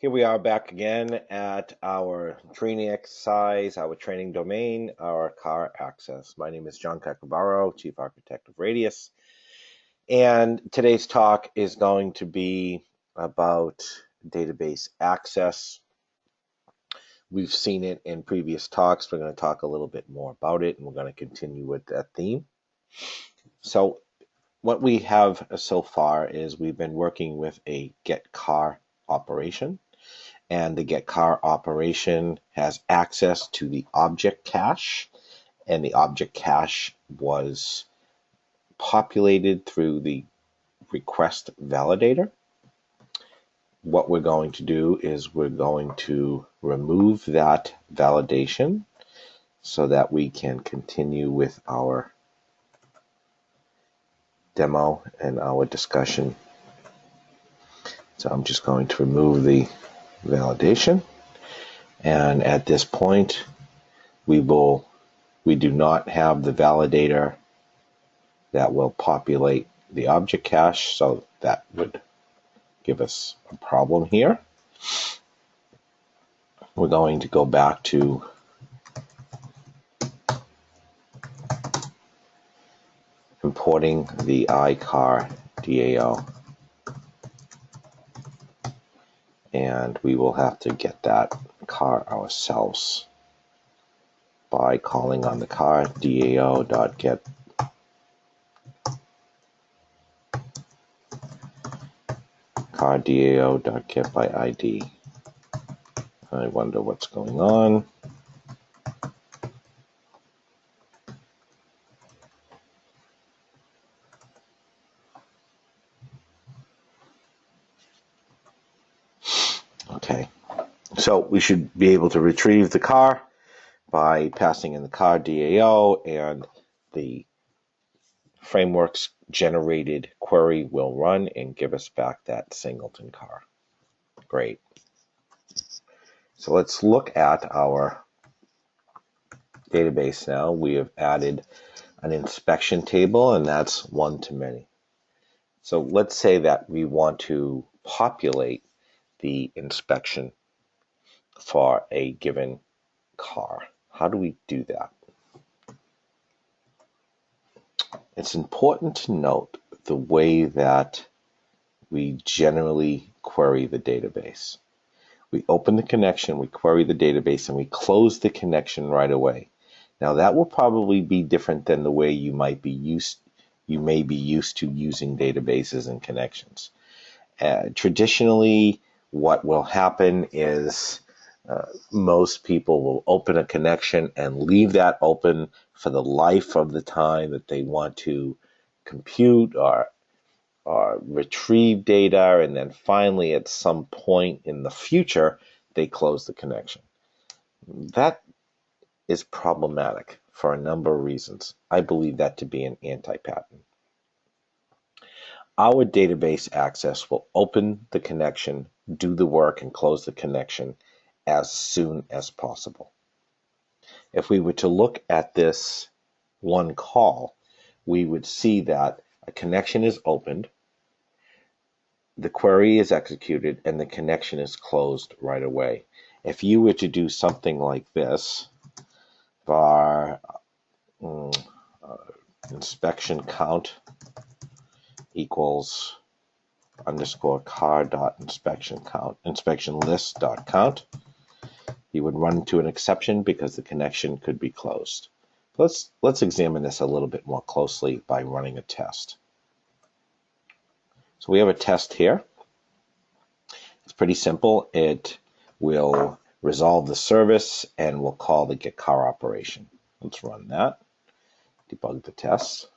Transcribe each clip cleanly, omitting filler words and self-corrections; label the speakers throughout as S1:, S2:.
S1: Here we are back again at our training exercise, our training domain, our car access. My name is John Cacabaro, Chief Architect of Radius, and today's talk is going to be about database access. We've seen it in previous talks. We're going to talk a little bit more about it, and we're going to continue with that theme. So what we have so far is we've been working with a get car operation. And the get car operation has access to the object cache, and the object cache was populated through the request validator. What we're going to do is we're going to remove that validation so that we can continue with our demo and our discussion. So I'm just going to remove the validation, and at this point we do not have the validator that will populate the object cache, so that would give us a problem here. We're going to go back to importing the iCar DAO, and we will have to get that car ourselves by calling on the car DAO.get car DAO.get by ID. I wonder what's going on. Okay, so we should be able to retrieve the car by passing in the car DAO, and the framework's generated query will run and give us back that singleton car. Great. So let's look at our database now. We have added an inspection table, and that's one-to-many. So let's say that we want to populate the inspection for a given car. How do we do that? It's important to note the way that we generally query the database. We open the connection, we query the database, and we close the connection right away. Now that will probably be different than the way you may be used to using databases and connections. Traditionally, what will happen is most people will open a connection and leave that open for the life of the time that they want to compute or retrieve data, and then finally at some point in the future they close the connection. That is problematic for a number of reasons. I believe that to be an anti-pattern. Our database access will open the connection, do the work, and close the connection as soon as possible. If we were to look at this one call, we would see that a connection is opened, the query is executed, and the connection is closed right away. If you were to do something like this, var inspection count equals underscore car dot inspection count, inspection list dot count, you would run into an exception because the connection could be closed. Let's examine this a little bit more closely by running a test. So we have a test here. It's pretty simple. It will resolve the service and we'll call the get car operation. Let's run that. Debug the tests.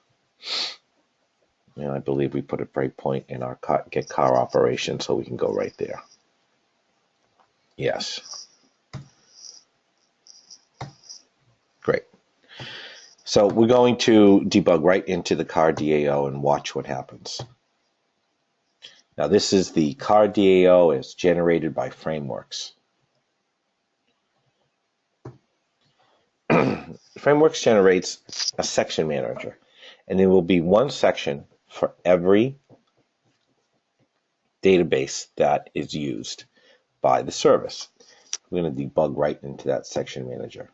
S1: And I believe we put a breakpoint in our get car operation, so we can go right there. Yes. Great. So we're going to debug right into the car DAO and watch what happens. Now this is the car DAO. It's generated by Frameworks. Frameworks generates a section manager, and there will be one section for every database that is used by the service. We're going to debug right into that section manager.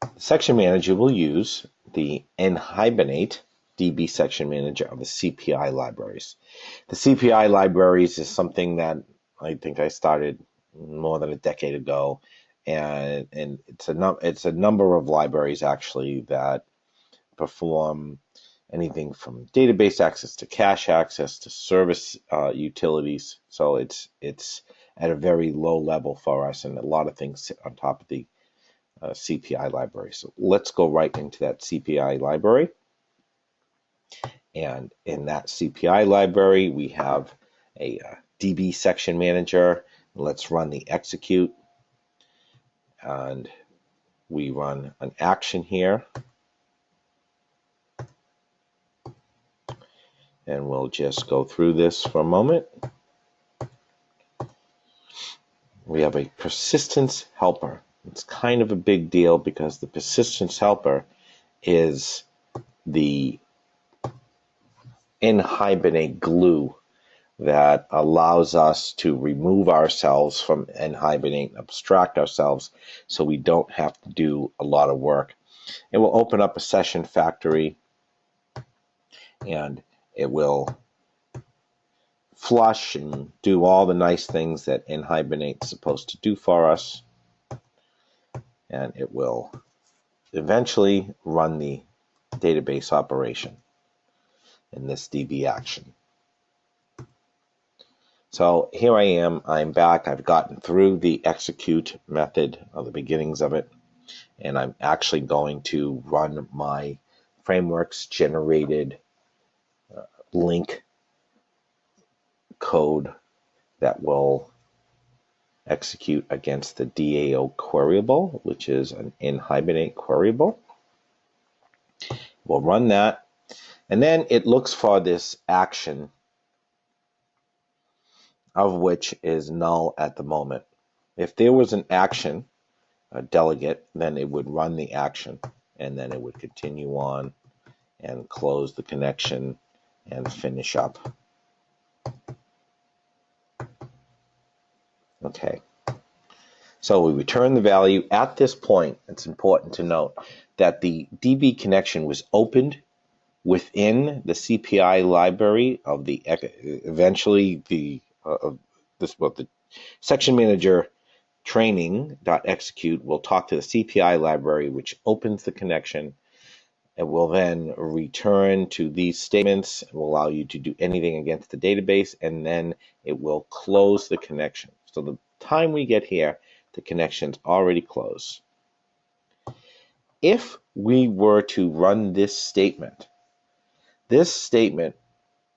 S1: The section manager will use the nhibernate DB section manager of the CPI libraries. The CPI libraries is something that I think I started more than a decade ago, and it's a number of libraries actually that perform anything from database access to cache access to service utilities. So it's at a very low level for us, and a lot of things sit on top of the CPI library. So let's go right into that CPI library. And in that CPI library, we have a DB section manager. Let's run the execute. And we run an action here. And we'll just go through this for a moment. We have a persistence helper. It's kind of a big deal because the persistence helper is the nhibernate glue that allows us to remove ourselves from nhibernate and abstract ourselves so we don't have to do a lot of work. It will open up a session factory, and it will flush and do all the nice things that nhibernate is supposed to do for us. And it will eventually run the database operation in this DB action. So here I am, I'm back. I've gotten through the execute method of the beginnings of it, and I'm actually going to run my frameworks generated link code that will execute against the DAO queryable, which is an nhibernate queryable. We'll run that, and then it looks for this action, of which is null at the moment. If there was an action, a delegate, then it would run the action, and then it would continue on and close the connection and finish up. Okay, so we return the value. At this point, it's important to note that the DB connection was opened within the CPI library of the, eventually the section manager training.execute will talk to the CPI library, which opens the connection. It will then return to these statements. It will allow you to do anything against the database, and then it will close the connection. So the time we get here, the connection's already closed. If we were to run this statement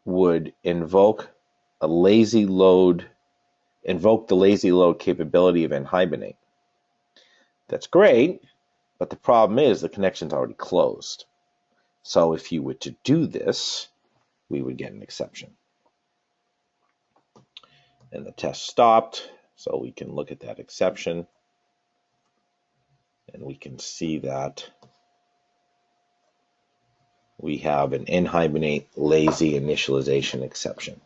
S1: would invoke the lazy load capability of nhibernate. That's great, but the problem is the connection's already closed. So if you were to do this, we would get an exception. And the test stopped, so we can look at that exception, and we can see that we have an nhibernate lazy initialization exception.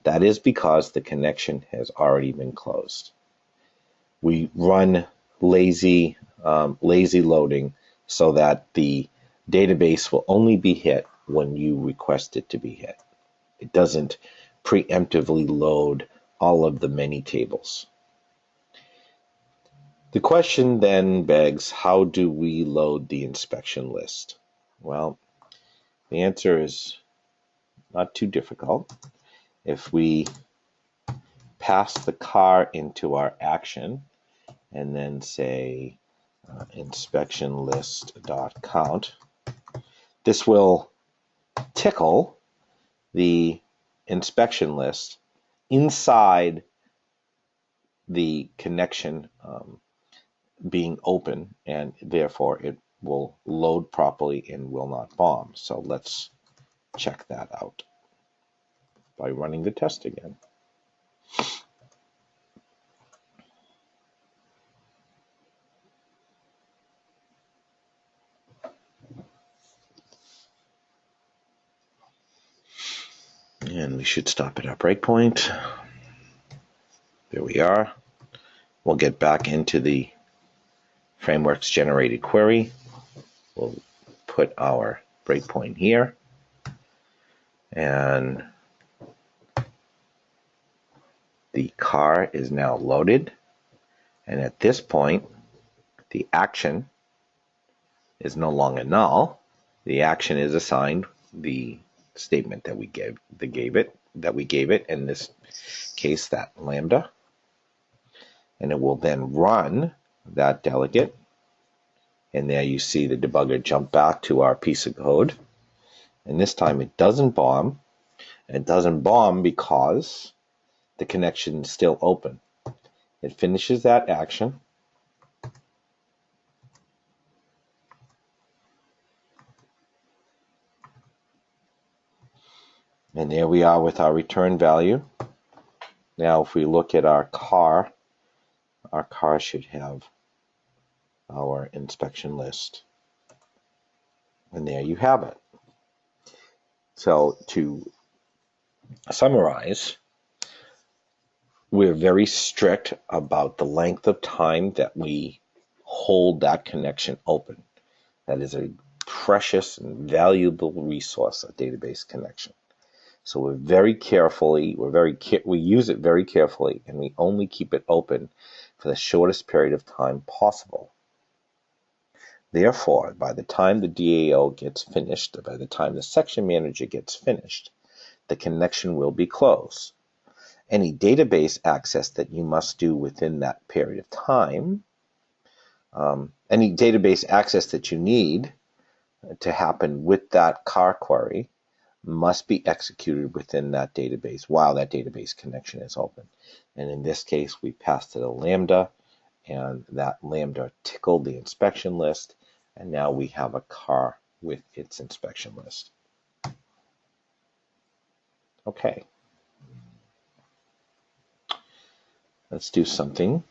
S1: That is because the connection has already been closed. We run lazy loading so that the database will only be hit when you request it to be hit. It doesn't preemptively load all of the many tables. The question then begs, how do we load the inspection list? Well, the answer is not too difficult. If we pass the car into our action and then say inspection list.count, this will tickle the inspection list inside the connection being open, and therefore it will load properly and will not bomb. So let's check that out by running the test again. And we should stop at our breakpoint. There we are. We'll get back into the frameworks generated query. We'll put our breakpoint here, and the car is now loaded. And at this point, the action is no longer null. The action is assigned the statement that we gave it, in this case, that lambda. And it will then run that delegate. And there you see the debugger jump back to our piece of code. And this time it doesn't bomb. And it doesn't bomb because the connection is still open. It finishes that action. And there we are with our return value. Now if we look at our car should have our inspection list. And there you have it. So to summarize, we're very strict about the length of time that we hold that connection open. That is a precious and valuable resource, a database connection. So we're very carefully, we use it very carefully, and we only keep it open for the shortest period of time possible. Therefore, by the time the DAO gets finished, by the time the section manager gets finished, the connection will be closed. Any database access that you must do within that period of time, any database access that you need to happen with that car query must be executed within that database while that database connection is open. And in this case, we passed it a lambda, and that lambda tickled the inspection list, and now we have a car with its inspection list. Okay. Let's do something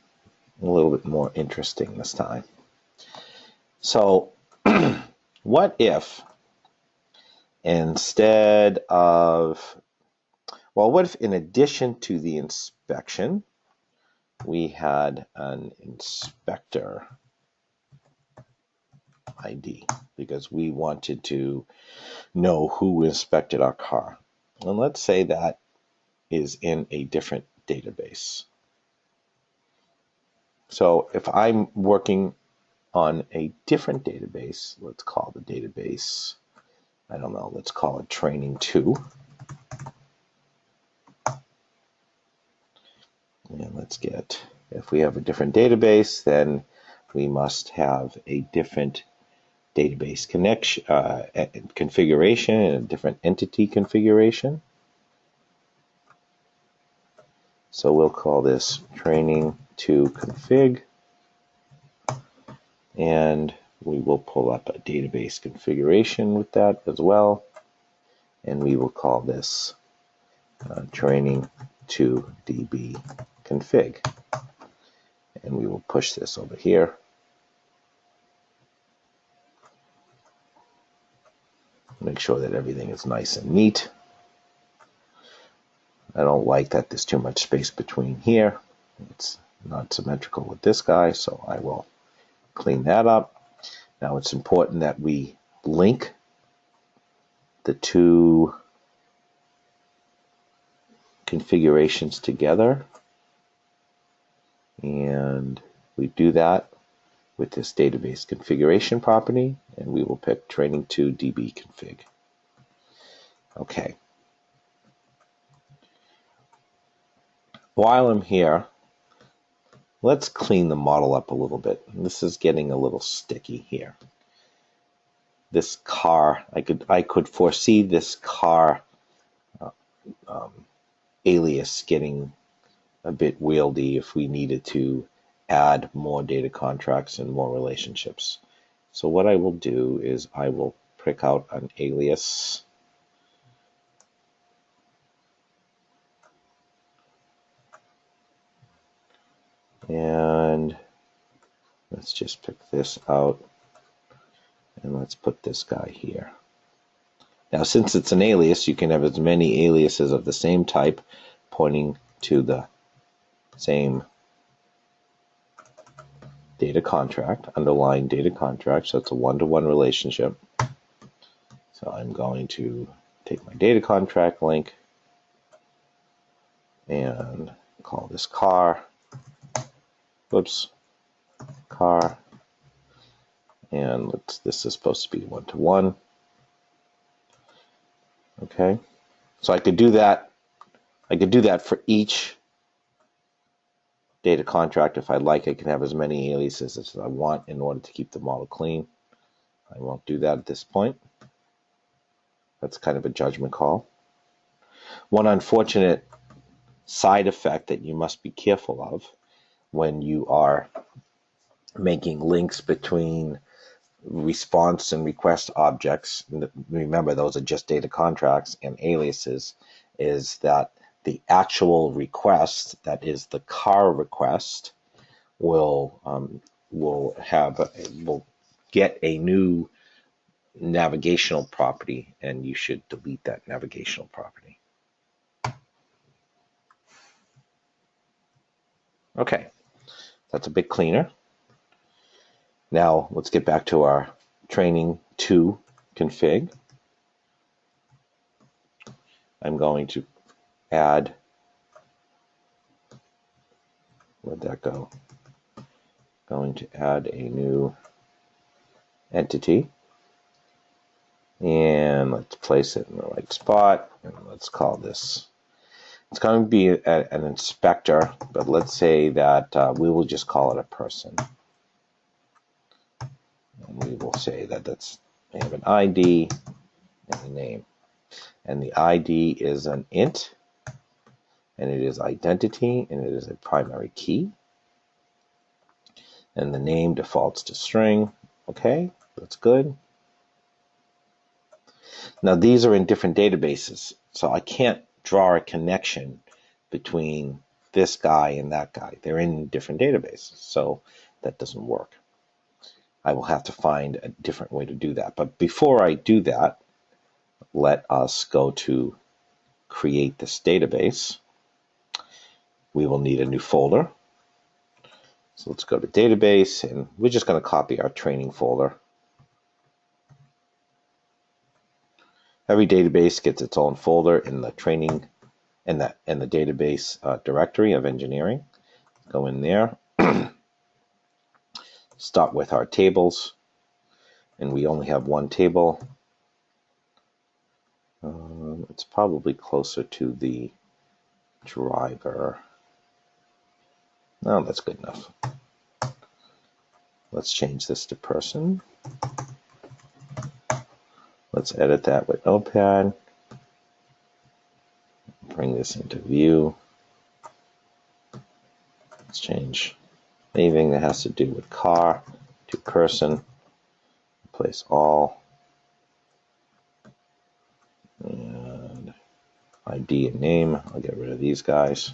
S1: a little bit more interesting this time. So, what if instead of, what if in addition to the inspection, we had an inspector ID, because we wanted to know who inspected our car. And let's say that is in a different database. So if I'm working on a different database, let's call the database, I don't know, let's call it training 2. And let's get, if we have a different database, then we must have a different database connection, configuration, and a different entity configuration. So we'll call this training 2 config, and we will pull up a database configuration with that as well, and we will call this training 2 db config, and we will push this over here. Make sure that everything is nice and neat. I don't like that there's too much space between here. It's not symmetrical with this guy, so I will clean that up. Now it's important that we link the two configurations together, and we do that with this database configuration property, and we will pick training 2 db config. Okay. While I'm here, let's clean the model up a little bit. This is getting a little sticky here. This car, I could foresee this car alias getting a bit wieldy if we needed to add more data contracts and more relationships. So what I will do is I will pick out an alias. And let's just pick this out, and let's put this guy here. Now, since it's an alias, you can have as many aliases of the same type pointing to the same data contract, underlying data contract, so it's a one-to-one relationship. So I'm going to take my data contract link and call this car, car, and this is supposed to be one-to-one. Okay, so I could do that. I could do that for each data contract if I'd like. I can have as many aliases as I want in order to keep the model clean. I won't do that at this point. That's kind of a judgment call. One unfortunate side effect that you must be careful of when you are making links between response and request objects, remember those are just data contracts and aliases, is that the actual request, that is the car request, will get a new navigational property, and you should delete that navigational property. Okay, that's a bit cleaner. Now let's get back to our training 2 config. I'm going to add, where'd that go? Going to add a new entity, and let's place it in the right spot, and let's call this, it's going to be an inspector, but let's say that we will just call it a person. And we will say that we have an ID and a name. And the ID is an int, and it is identity, and it is a primary key. And the name defaults to string. Okay, that's good. Now these are in different databases, so I can't draw a connection between this guy and that guy. They're in different databases, so that doesn't work. I will have to find a different way to do that. But before I do that, let us go to create this database. We will need a new folder. So let's go to database, and we're just going to copy our training folder. Every database gets its own folder in the training and the database directory of engineering. Go in there. Start with our tables, and we only have one table. It's probably closer to the driver. No, that's good enough. Let's change this to person. Let's edit that with Notepad. Bring this into view. Let's change anything that has to do with car to person. Replace all. And ID and name. I'll get rid of these guys.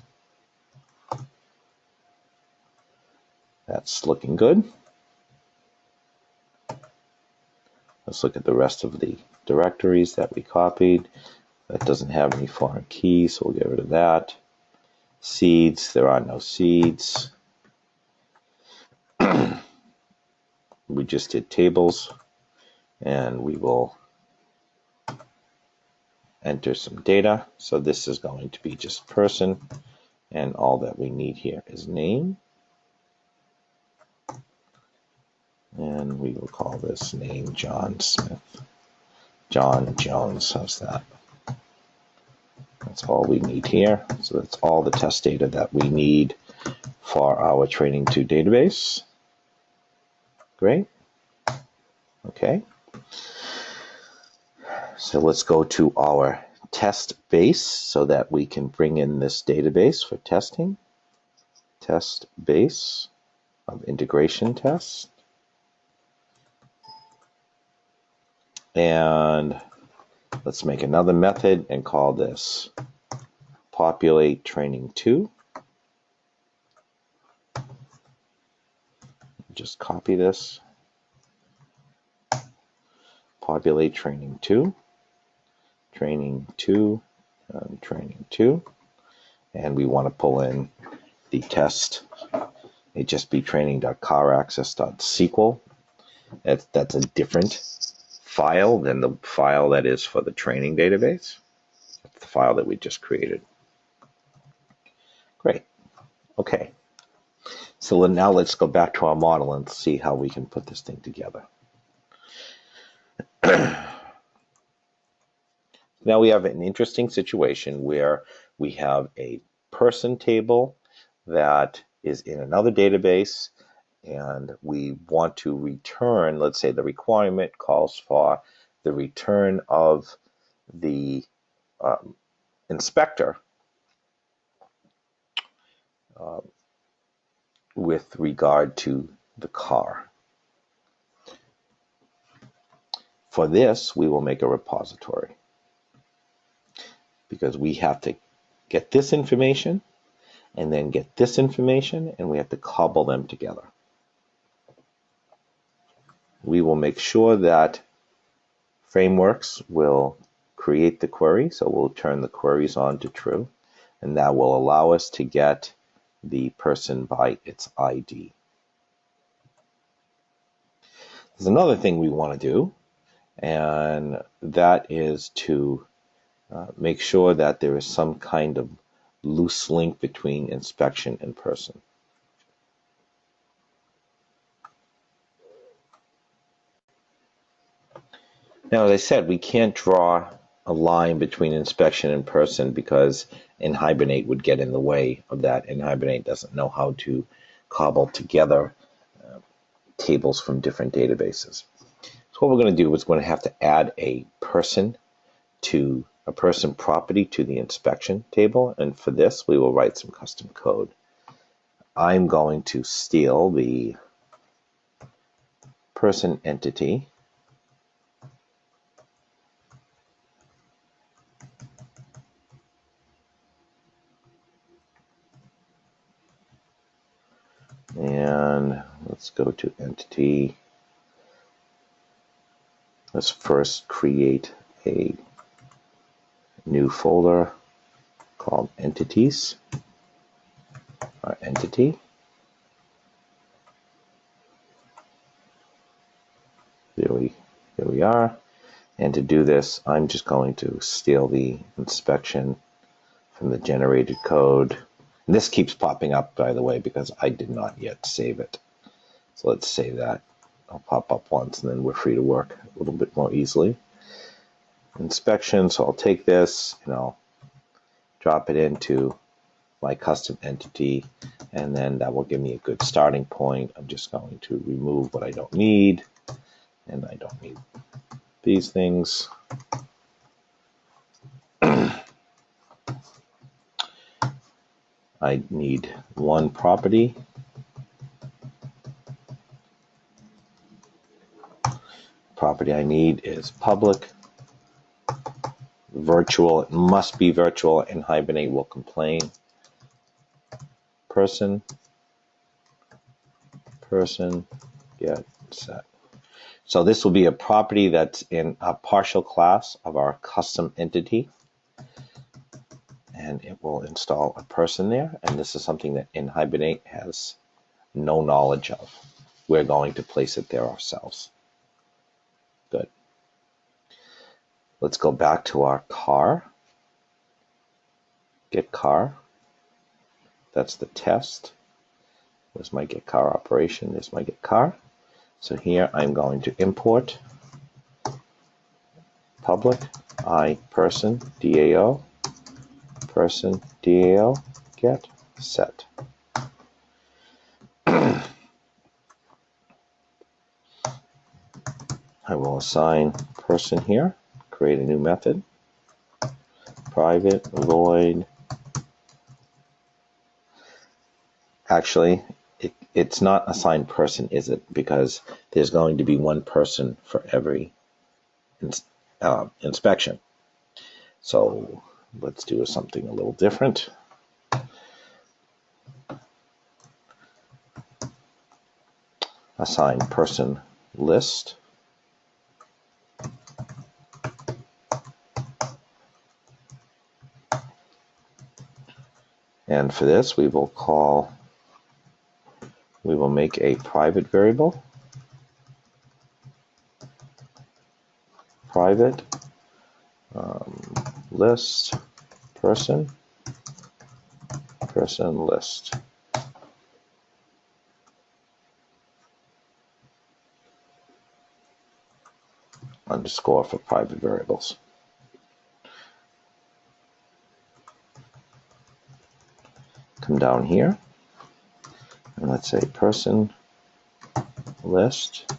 S1: That's looking good. Let's look at the rest of the directories that we copied. That doesn't have any foreign keys, so we'll get rid of that. Seeds, there are no seeds. We just did tables, and we will enter some data. So this is going to be just person, and all that we need here is name. And we will call this name John Smith. John Jones, how's that? That's all we need here. So that's all the test data that we need for our Training 2 database. Great. Okay. So let's go to our test base so that we can bring in this database for testing. Test base of integration tests. And let's make another method and call this populate training 2. Just copy this. Populate training 2. Training 2. Training 2. And we want to pull in the test HSP training.caraccess.sql. That's a different file than the file that is for the training database. That's the file that we just created. Great. Okay. So now let's go back to our model and see how we can put this thing together. Now we have an interesting situation where we have a person table that is in another database, and we want to return, let's say the requirement calls for the return of the inspector with regard to the car. For this, we will make a repository because we have to get this information and then get this information, and we have to cobble them together. We will make sure that frameworks will create the query, so we'll turn the queries on to true, and that will allow us to get the person by its ID. There's another thing we want to do, and that is to make sure that there is some kind of loose link between inspection and person. Now, as I said, we can't draw a line between inspection and person because nHibernate would get in the way of that. nHibernate doesn't know how to cobble together tables from different databases. So what we're going to do is going to have to add a person property to the inspection table, and for this we will write some custom code. I'm going to steal the person entity and let's go to entity. Let's first create a new folder called entities, our entity. Here we are. And to do this, I'm just going to steal the inspection from the generated code. And this keeps popping up, by the way, because I did not yet save it. So let's save that. I'll pop up once, and then we're free to work a little bit more easily. Inspection, so I'll take this and I'll drop it into my custom entity, and then that will give me a good starting point. I'm just going to remove what I don't need, and I don't need these things. I need one property. Property I need is public, virtual. It must be virtual, and Hibernate will complain. Person, get set. So this will be a property that's in a partial class of our custom entity, and it will install a person there, and this is something that nHibernate has no knowledge of. We're going to place it there ourselves. Good. Let's go back to our car. Get car. That's the test. There's my get car operation. There's my get car. So here I'm going to import public I person DAO person DAO get set. I will assign person here, create a new method, private void. Actually, it's not assigned person, is it? Because there's going to be one person for every inspection. So let's do something a little different. Assign person list. And for this, we will make a private variable, private list person list. Underscore for private variables. Come down here, and let's say person list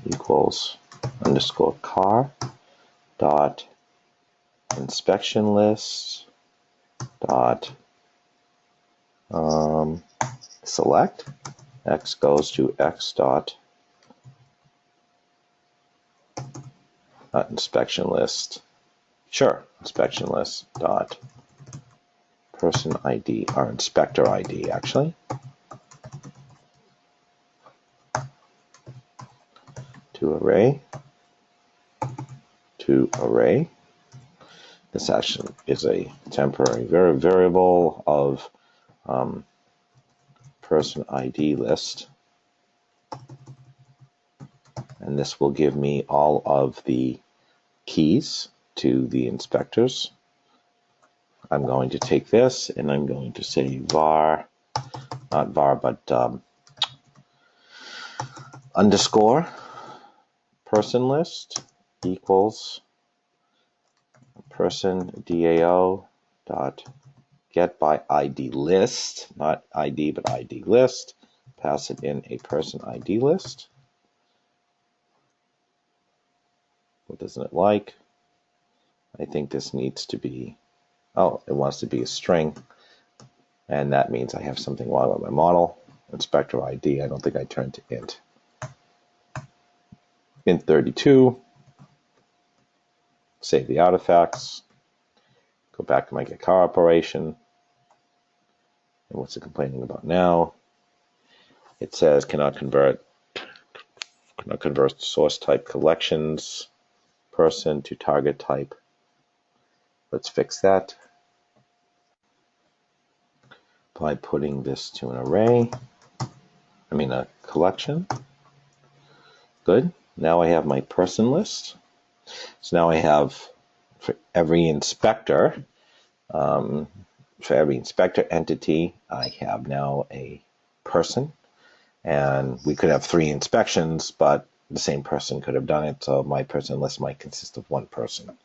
S1: equals underscore car dot inspection list dot select. X goes to x dot inspection list. Sure, inspection list dot person ID, or inspector ID actually, to array. This actually is a temporary variable of person ID list, and this will give me all of the keys to the inspectors. I'm going to take this and I'm going to say var, not var, but underscore person list equals person DAO dot get by ID list, not ID, but ID list. Pass it in a person ID list. What doesn't it like? I think this needs to be, oh, it wants to be a string. And that means I have something wrong with my model. Inspector ID, I don't think I turned to int. Int 32. Save the artifacts. Go back to my get car operation. And what's it complaining about now? It says cannot convert source type collections person to target type. Let's fix that by putting this to an array. A collection. Good. Now I have my person list. So now I have for every inspector entity, I have now a person. And we could have 3 inspections, but the same person could have done it, so my person list might consist of 1 person.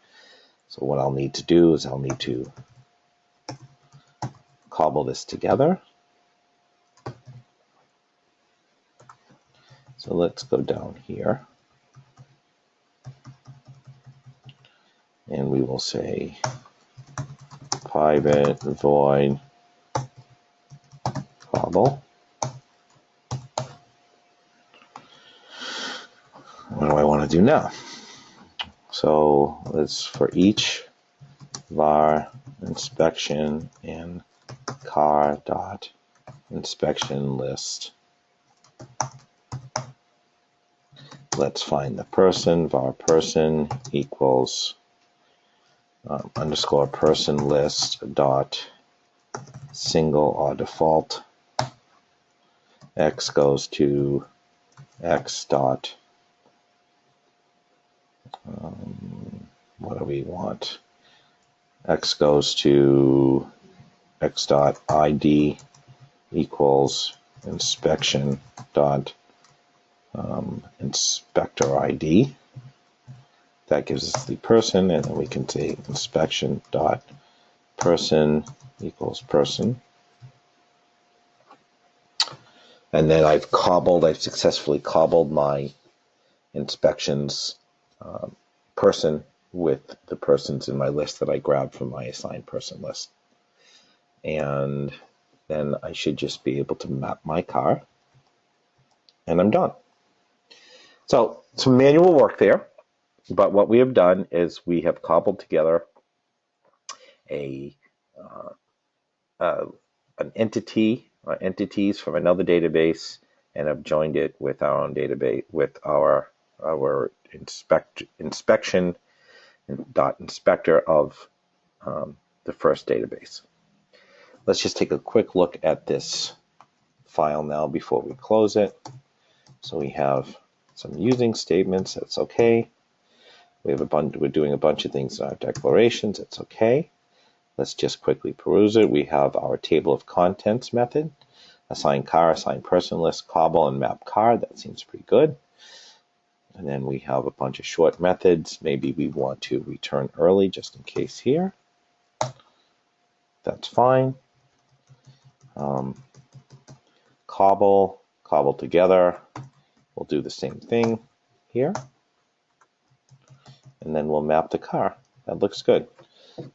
S1: So what I'll need to do is I'll need to cobble this together. So let's go down here. And we will say private void cobble. What do I want to do now? So let's, for each var inspection and car dot inspection list, let's find the person. Var person equals underscore person list dot single or default. X goes to x dot what do we want? X goes to x dot ID equals inspection dot inspector ID. That gives us the person, and then we can say inspection dot person equals person. And then I've successfully cobbled my inspections person with the persons in my list that I grabbed from my assigned person list. And then I should just be able to map my car, and I'm done. So some manual work there, but what we have done is we have cobbled together an entity or entities from another database, and have joined it with our own database, with our inspection dot inspector of the first database. Let's just take a quick look at this file now before we close it. So we have some using statements. That's okay. We're doing a bunch of things in our declarations. It's okay. Let's just quickly peruse it. We have our table of contents method, assign car, assign person list, cobble, and map car. That seems pretty good. And then we have a bunch of short methods. Maybe we want to return early just in case here. That's fine. Cobble together. We'll do the same thing here. And then we'll map the car. That looks good.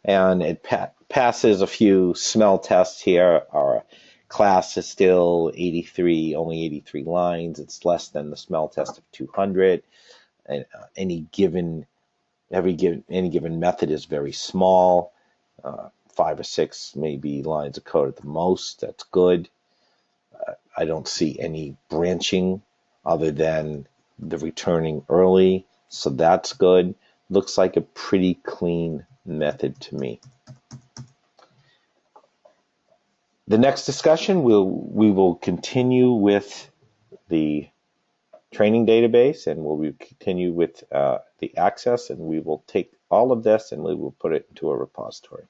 S1: And it passes a few smell tests here. Our class is still 83, only 83 lines. It's less than the smell test of 200. And any given method is very small. 5 or 6 maybe lines of code at the most. That's good. I don't see any branching other than the returning early, so that's good. Looks like a pretty clean method to me. The next discussion, we will continue with the training database, and we'll continue with the access, and we will take all of this and we will put it into a repository.